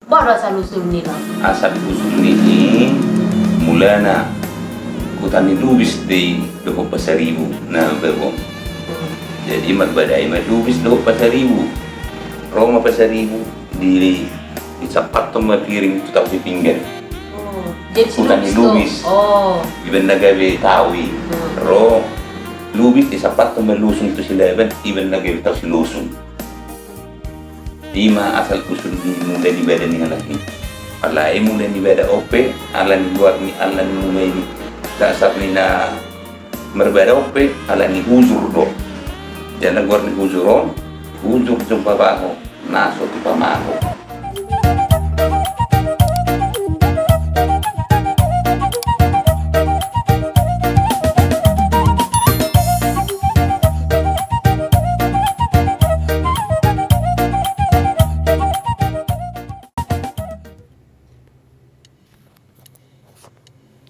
Baru asal usul nila. Asal usul ini mulana kutani lubis di Loko Pasaribu na bebo. Jadi magbadai lubis Loko Pasaribu. Roma Pasaribu di sapat to mapiring tu tahu si pinggan. Oh, jadi si Kutani lubis lubis. to. Oh. Iban nagabi tawi. Ro lubis di sapat to malusong to sila iban nagabi tahu si lusong. Ima asal usul di mulai di badan ni lagi. Alai mulai di badan ope, alan luar ni alan mulai di dasar ni na merbada ope, alan ni huzur do. Jangan luar ni huzur jumpa baho, naso ti pamaho.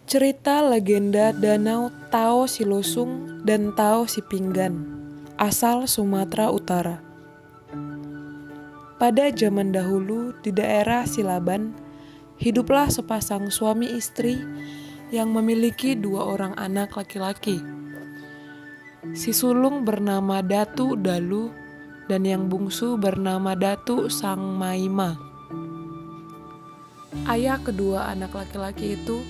Cerita legenda Danau Tao Silosung dan Tao Sipinggan, asal Sumatera Utara. Pada zaman dahulu di daerah Silaban, hiduplah sepasang suami istri yang memiliki 2 orang anak laki-laki. Si sulung bernama Datu Dalu dan yang bungsu bernama Datu Sangmaima. Ayah kedua anak laki-laki itu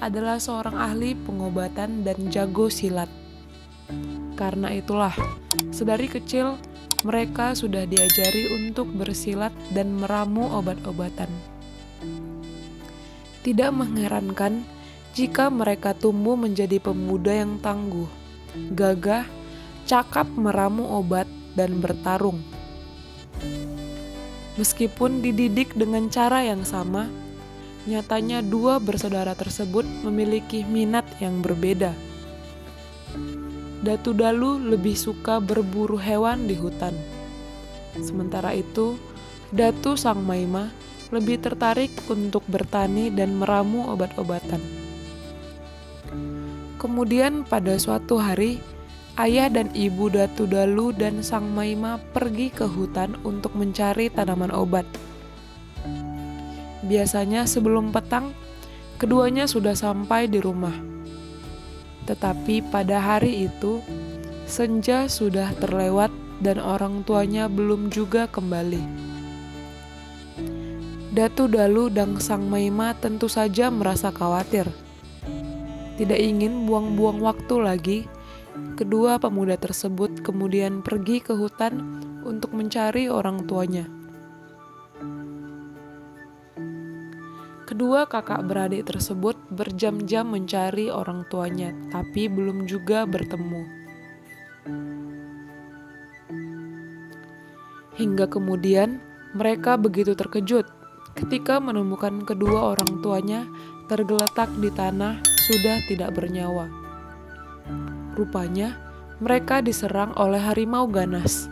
adalah seorang ahli pengobatan dan jago silat. Karena itulah, sedari kecil mereka sudah diajari untuk bersilat dan meramu obat-obatan. Tidak mengherankan jika mereka tumbuh menjadi pemuda yang tangguh, gagah, cakap meramu obat dan bertarung. Meskipun dididik dengan cara yang sama, nyatanya 2 bersaudara tersebut memiliki minat yang berbeda. Datu Dalu lebih suka berburu hewan di hutan. Sementara itu, Datu Sangmaima lebih tertarik untuk bertani dan meramu obat-obatan. Kemudian pada suatu hari, ayah dan ibu Datu Dalu dan Sangmaima pergi ke hutan untuk mencari tanaman obat. Biasanya sebelum petang, keduanya sudah sampai di rumah. Tetapi pada hari itu, senja sudah terlewat dan orang tuanya belum juga kembali. Datu Dalu dan Sangmaima tentu saja merasa khawatir. Tidak ingin buang-buang waktu lagi, kedua pemuda tersebut kemudian pergi ke hutan untuk mencari orang tuanya. Kedua kakak beradik tersebut berjam-jam mencari orang tuanya, tapi belum juga bertemu. Hingga kemudian mereka begitu terkejut ketika menemukan kedua orang tuanya tergeletak di tanah sudah tidak bernyawa. Rupanya mereka diserang oleh harimau ganas.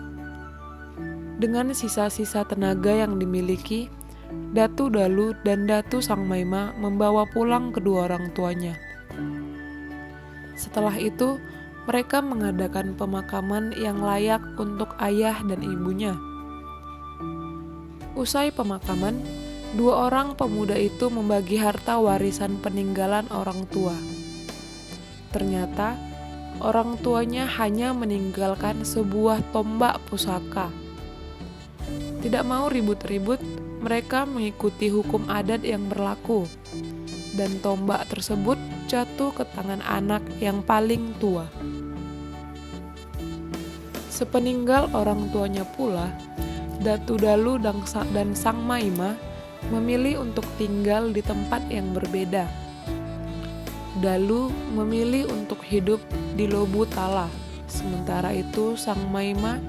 Dengan sisa-sisa tenaga yang dimiliki, Datu Dalu dan Datu Sangmaima membawa pulang kedua orang tuanya. Setelah itu, mereka mengadakan pemakaman yang layak untuk ayah dan ibunya. Usai pemakaman, 2 orang pemuda itu membagi harta warisan peninggalan orang tua. Ternyata, orang tuanya hanya meninggalkan sebuah tombak pusaka. Tidak mau ribut-ribut, mereka mengikuti hukum adat yang berlaku, dan tombak tersebut jatuh ke tangan anak yang paling tua. Sepeninggal orang tuanya pula, Datu Dalu dan Sangmaima memilih untuk tinggal di tempat yang berbeda. Dalu memilih untuk hidup di Lobu Tala, sementara itu Sangmaima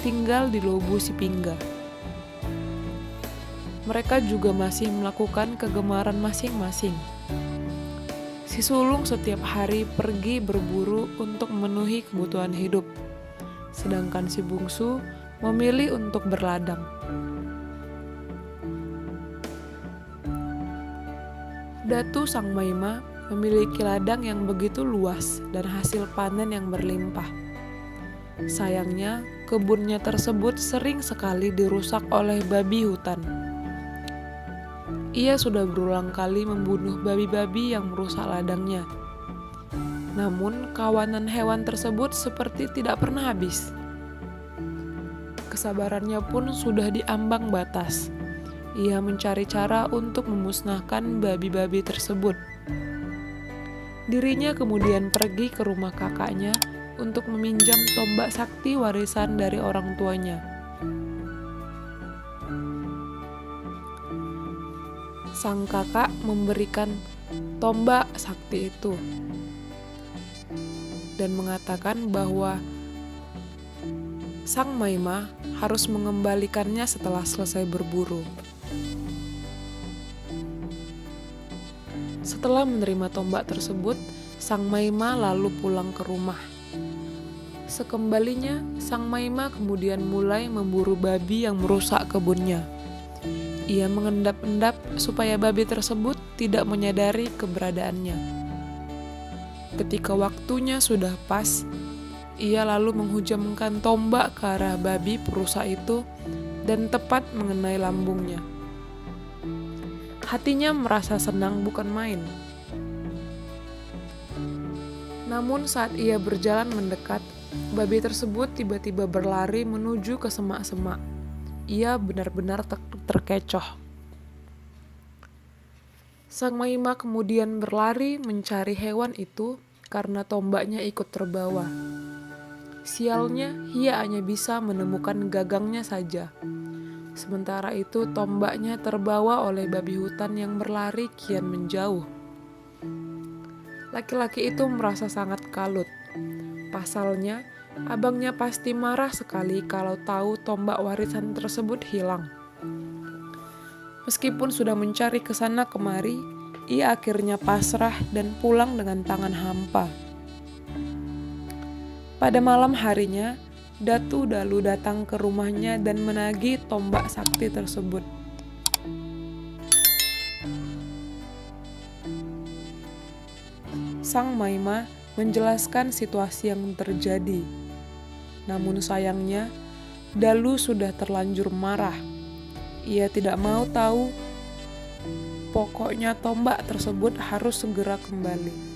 tinggal di Lobu Sipingga. Mereka juga masih melakukan kegemaran masing-masing. Si sulung setiap hari pergi berburu untuk memenuhi kebutuhan hidup, sedangkan si bungsu memilih untuk berladang. Datu Sangmaima memiliki ladang yang begitu luas dan hasil panen yang berlimpah. Sayangnya, kebunnya tersebut sering sekali dirusak oleh babi hutan. ia sudah berulang kali membunuh babi-babi yang merusak ladangnya. Namun, kawanan hewan tersebut seperti tidak pernah habis. Kesabarannya pun sudah diambang batas. Ia mencari cara untuk memusnahkan babi-babi tersebut. Dirinya kemudian pergi ke rumah kakaknya untuk meminjam tombak sakti warisan dari orang tuanya. Sang kakak memberikan tombak sakti itu dan mengatakan bahwa Sang Maima harus mengembalikannya setelah selesai berburu. Setelah menerima tombak tersebut, Sang Maima lalu pulang ke rumah. Sekembalinya, Sang Maima kemudian mulai memburu babi yang merusak kebunnya. Ia mengendap-endap supaya babi tersebut tidak menyadari keberadaannya. Ketika waktunya sudah pas, ia lalu menghujamkan tombak ke arah babi perusak itu dan tepat mengenai lambungnya. Hatinya merasa senang bukan main. Namun saat ia berjalan mendekat, babi tersebut tiba-tiba berlari menuju ke semak-semak. Ia benar-benar terkecoh. Sang Maima kemudian berlari mencari hewan itu karena tombaknya ikut terbawa. Sialnya, ia hanya bisa menemukan gagangnya saja. Sementara itu tombaknya terbawa oleh babi hutan yang berlari kian menjauh. Laki-laki itu merasa sangat kalut. Pasalnya, abangnya pasti marah sekali kalau tahu tombak warisan tersebut hilang. Meskipun sudah mencari ke sana kemari, ia akhirnya pasrah dan pulang dengan tangan hampa. Pada malam harinya, Datu Dalu datang ke rumahnya dan menagih tombak sakti tersebut. Sang Maima menjelaskan situasi yang terjadi. Namun sayangnya, Dalu sudah terlanjur marah. Ia tidak mau tahu, pokoknya tombak tersebut harus segera kembali.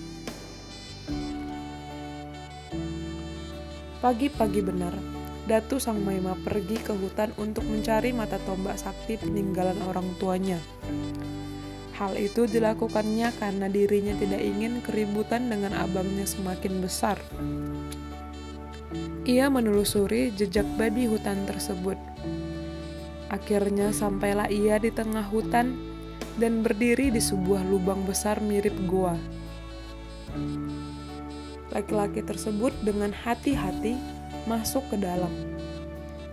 Pagi-pagi benar, Datu Sang Maima pergi ke hutan untuk mencari mata tombak sakti peninggalan orang tuanya. Hal itu dilakukannya karena dirinya tidak ingin keributan dengan abangnya semakin besar. Ia menelusuri jejak babi hutan tersebut. Akhirnya sampailah ia di tengah hutan dan berdiri di sebuah lubang besar mirip goa. Laki-laki tersebut dengan hati-hati masuk ke dalam.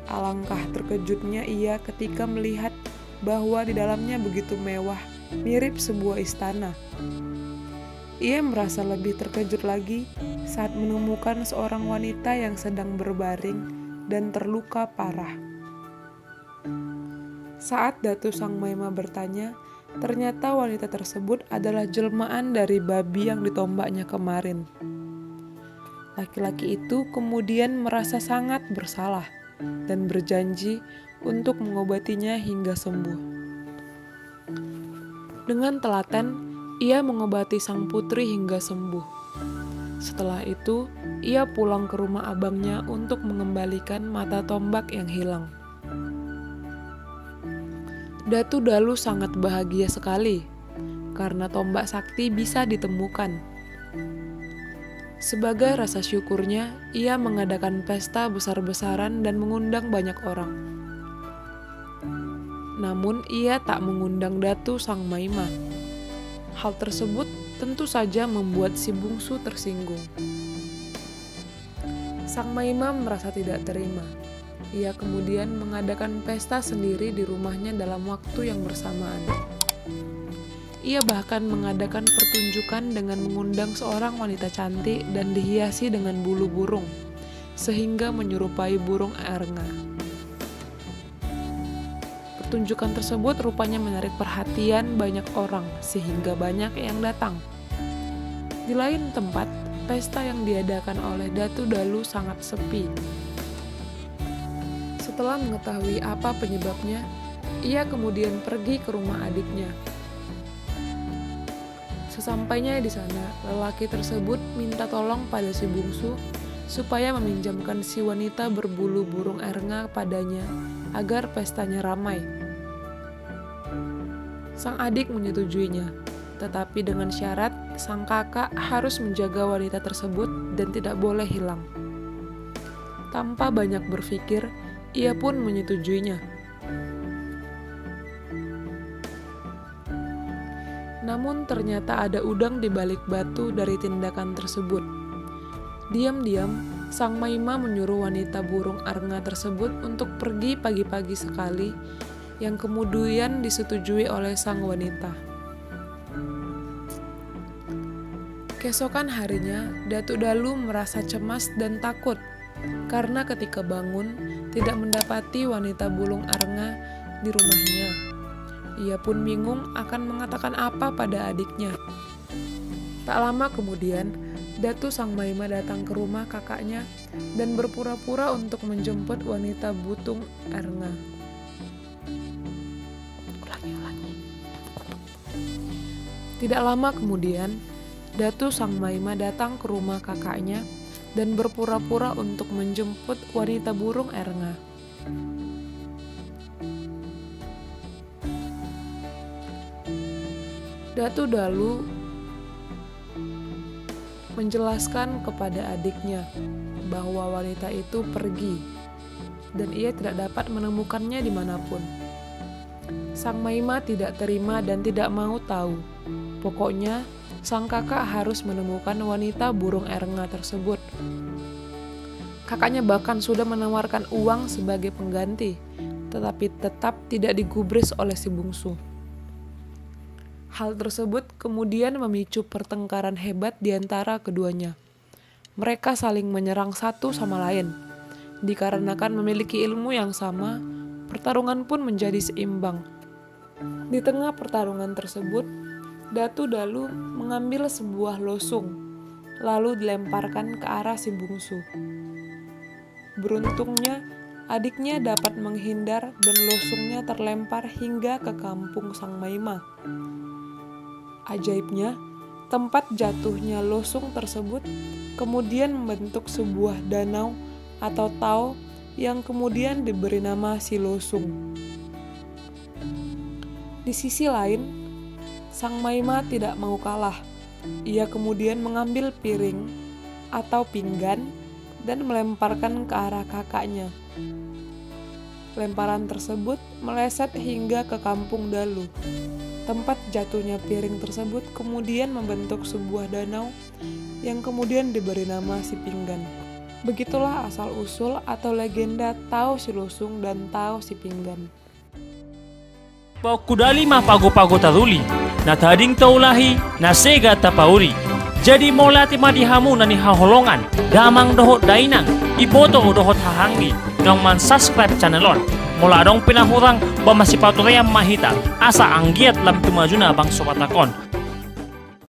Alangkah terkejutnya ia ketika melihat bahwa di dalamnya begitu mewah, mirip sebuah istana. Ia merasa lebih terkejut lagi saat menemukan seorang wanita yang sedang berbaring dan terluka parah. Saat Datu Sang Maima bertanya, ternyata wanita tersebut adalah jelmaan dari babi yang ditombaknya kemarin. Laki-laki itu kemudian merasa sangat bersalah dan berjanji untuk mengobatinya hingga sembuh. Dengan telaten, ia mengobati sang putri hingga sembuh. Setelah itu, ia pulang ke rumah abangnya untuk mengembalikan mata tombak yang hilang. Datu Dalu sangat bahagia sekali karena tombak sakti bisa ditemukan. Sebagai rasa syukurnya, ia mengadakan pesta besar-besaran dan mengundang banyak orang. Namun, ia tak mengundang Datu Sang Maima. Hal tersebut tentu saja membuat si bungsu tersinggung. Sang Maima merasa tidak terima. Ia kemudian mengadakan pesta sendiri di rumahnya dalam waktu yang bersamaan. Ia bahkan mengadakan pertunjukan dengan mengundang seorang wanita cantik dan dihiasi dengan bulu burung, sehingga menyerupai burung erna. Pertunjukan tersebut rupanya menarik perhatian banyak orang, sehingga banyak yang datang. Di lain tempat, pesta yang diadakan oleh Datu Dalu sangat sepi. Setelah mengetahui apa penyebabnya, ia kemudian pergi ke rumah adiknya. Sesampainya di sana, lelaki tersebut minta tolong pada si bungsu supaya meminjamkan si wanita berbulu burung erenga padanya agar pestanya ramai. Sang adik menyetujuinya, tetapi dengan syarat sang kakak harus menjaga wanita tersebut dan tidak boleh hilang. Tanpa banyak berpikir, ia pun menyetujuinya. Namun ternyata ada udang di balik batu dari tindakan tersebut. Diam-diam, Sang Maima menyuruh wanita burung erenga tersebut untuk pergi pagi-pagi sekali, yang kemudian disetujui oleh sang wanita. Keesokan harinya, Datuk Dalu merasa cemas dan takut, karena ketika bangun, tidak mendapati wanita burung erenga di rumahnya. Ia pun bingung akan mengatakan apa pada adiknya. Tak lama kemudian, Datu Sang Maima datang ke rumah kakaknya dan berpura-pura untuk menjemput wanita butung erenga. Tidak lama kemudian, Datu Sang Maima datang ke rumah kakaknya dan berpura-pura untuk menjemput wanita burung erenga. Datu Dalu menjelaskan kepada adiknya bahwa wanita itu pergi dan ia tidak dapat menemukannya dimanapun. Sang Maima tidak terima dan tidak mau tahu. Pokoknya, sang kakak harus menemukan wanita burung erenga tersebut. Kakaknya bahkan sudah menawarkan uang sebagai pengganti, tetapi tetap tidak digubris oleh si bungsu. Hal tersebut kemudian memicu pertengkaran hebat di antara keduanya. Mereka saling menyerang satu sama lain. Dikarenakan memiliki ilmu yang sama, pertarungan pun menjadi seimbang. Di tengah pertarungan tersebut, Datu Dalu mengambil sebuah losung, lalu dilemparkan ke arah si bungsu. Beruntungnya, adiknya dapat menghindar dan losungnya terlempar hingga ke kampung Sang Maima. Ajaibnya, tempat jatuhnya losung tersebut kemudian membentuk sebuah danau atau tao yang kemudian diberi nama si losung. Di sisi lain, Sang Maima tidak mau kalah. Ia kemudian mengambil piring atau pinggan dan melemparkan ke arah kakaknya. Lemparan tersebut meleset hingga ke kampung Dalu. Tempat jatuhnya piring tersebut kemudian membentuk sebuah danau yang kemudian diberi nama si pinggan. Begitulah asal-usul atau legenda Tao si Losung dan Tao si Pinggan. Kudali mapago-pago taduli, na tading taulahi, na sega tapauri. Jadi molati madihamu na ni haholongan, damang dohot dainang, iboto dohot hahanggi, ng man subscribe channelon. Mula dong pinahurang ba masipatureang mahita, asa anggiat lam tumajuna bang sopatakon.